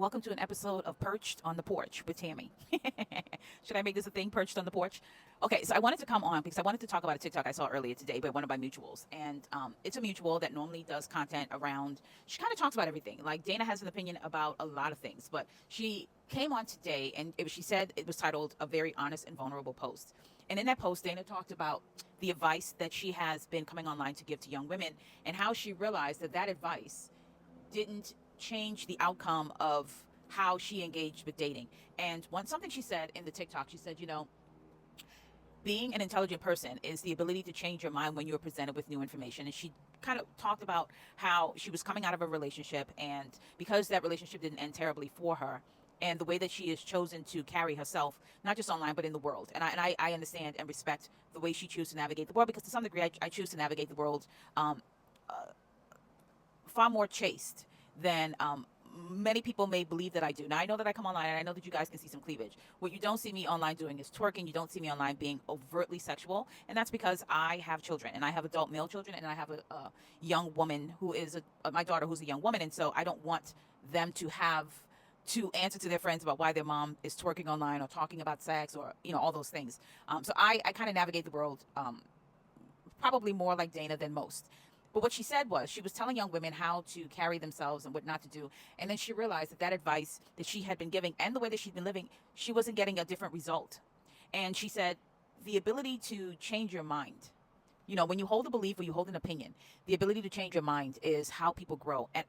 Welcome to an episode of Perched on the Porch with Tammy. Should I make this a thing, Perched on the Porch? Okay, so I wanted to come on because I wanted to talk about a TikTok I saw earlier today by one of my mutuals. And it's a mutual that normally does content around, she kind of talks about everything. Like Dana has an opinion about a lot of things, but she came on today and she said it was titled A Very Honest and Vulnerable Post. And in that post, Dana talked about the advice that she has been coming online to give to young women and how she realized that advice didn't change the outcome of how she engaged with dating. And something she said in the TikTok, she said, being an intelligent person is the ability to change your mind when you're presented with new information. And she kind of talked about how she was coming out of a relationship, and because that relationship didn't end terribly for her, and the way that she has chosen to carry herself, not just online, but in the world. And I understand and respect the way she chooses to navigate the world, because to some degree, I choose to navigate the world far more chaste than many people may believe that I do. Now, I know that I come online and I know that you guys can see some cleavage. What you don't see me online doing is twerking. You don't see me online being overtly sexual. And that's because I have children, and I have adult male children, and I have a young woman who is my daughter, who's a young woman. And so I don't want them to have to answer to their friends about why their mom is twerking online or talking about sex or, all those things. So I kind of navigate the world probably more like Dana than most. But what she said was she was telling young women how to carry themselves and what not to do. And then she realized that advice that she had been giving and the way that she'd been living, she wasn't getting a different result. And she said, the ability to change your mind, when you hold a belief or you hold an opinion, the ability to change your mind is how people grow. And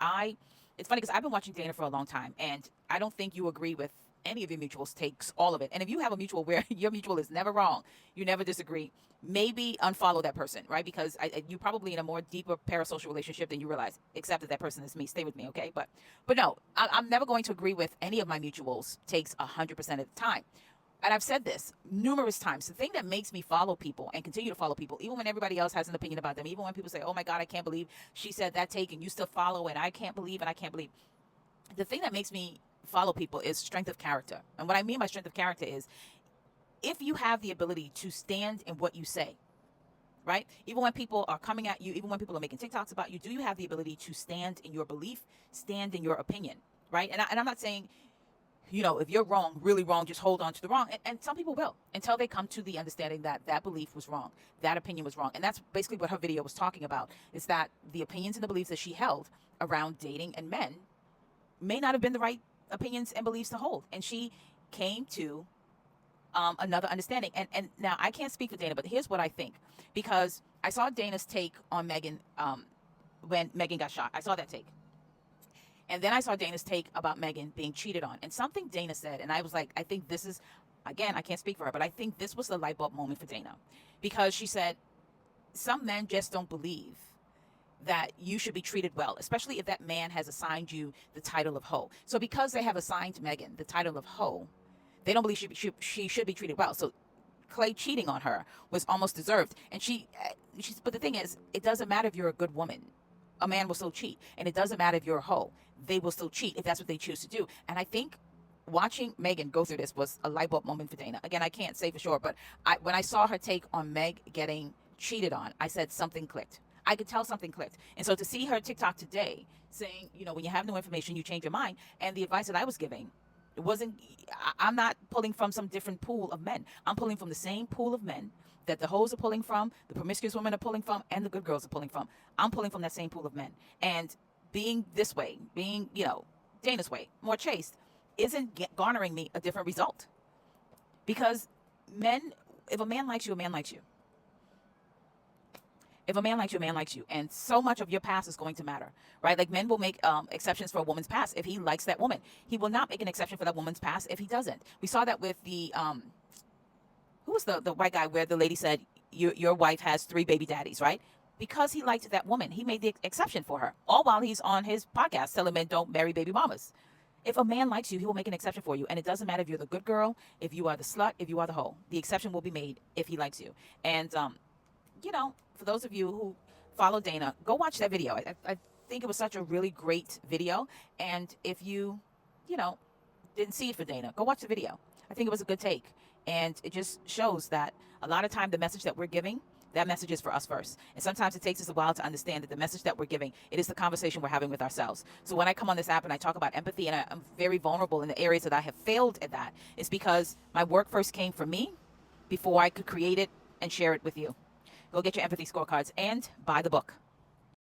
it's funny because I've been watching Dana for a long time, and I don't think you agree with any of your mutuals takes, all of it. And if you have a mutual where your mutual is never wrong, you never disagree, maybe unfollow that person, right? Because you're probably in a more deeper parasocial relationship than you realize, except that person is me. Stay with me, okay? But no, I'm never going to agree with any of my mutuals takes 100% of the time. And I've said this numerous times. The thing that makes me follow people and continue to follow people, even when everybody else has an opinion about them, even when people say, oh my God, I can't believe she said that take, and you still follow, and I can't believe. The thing that makes me follow people is strength of character. And what I mean by strength of character is if you have the ability to stand in what you say, right? Even when people are coming at you, even when people are making TikToks about you, do you have the ability to stand in your belief, stand in your opinion, right? And I'm not saying, if you're wrong, really wrong, just hold on to the wrong. And some people will, until they come to the understanding that belief was wrong, that opinion was wrong. And that's basically what her video was talking about, is that the opinions and the beliefs that she held around dating and men may not have been the right opinions and beliefs to hold. And she came to another understanding. And now I can't speak for Dana, but here's what I think. Because I saw Dana's take on Megan when Megan got shot. I saw that take. And then I saw Dana's take about Megan being cheated on. And something Dana said, and I was like, I think this is, again, I can't speak for her, but I think this was the light bulb moment for Dana. Because she said, some men just don't believe that you should be treated well, especially if that man has assigned you the title of hoe. So because they have assigned Megan the title of hoe, they don't believe she should be treated well. So Clay cheating on her was almost deserved. And but the thing is, it doesn't matter if you're a good woman. A man will still cheat. And it doesn't matter if you're a hoe. They will still cheat if that's what they choose to do. And I think watching Megan go through this was a light bulb moment for Dana. Again, I can't say for sure, but when I saw her take on Meg getting cheated on, I said something clicked. I could tell something clicked. And so to see her TikTok today saying, when you have no information, you change your mind. And the advice that I was giving, I'm not pulling from some different pool of men. I'm pulling from the same pool of men that the hoes are pulling from, the promiscuous women are pulling from, and the good girls are pulling from. I'm pulling from that same pool of men. And being this way, being, Dana's way, more chaste, isn't garnering me a different result. Because if a man likes you, a man likes you. If a man likes you, a man likes you. And so much of your past is going to matter, right? Like men will make exceptions for a woman's past if he likes that woman. He will not make an exception for that woman's past if he doesn't. We saw that with the, who was the white guy where the lady said, your wife has 3 baby daddies, right? Because he liked that woman, he made the exception for her. All while he's on his podcast telling men don't marry baby mamas. If a man likes you, he will make an exception for you. And it doesn't matter if you're the good girl, if you are the slut, if you are the hoe. The exception will be made if he likes you. And, for those of you who follow Dana, go watch that video. I think it was such a really great video. And if you, didn't see it for Dana, go watch the video. I think it was a good take. And it just shows that a lot of time the message that we're giving that message is for us first. And sometimes it takes us a while to understand that the message that we're giving, it is the conversation we're having with ourselves. So when I come on this app and I talk about empathy, and I'm very vulnerable in the areas that I have failed at that, it's because my work first came from me before I could create it and share it with you. Go get your empathy scorecards and buy the book.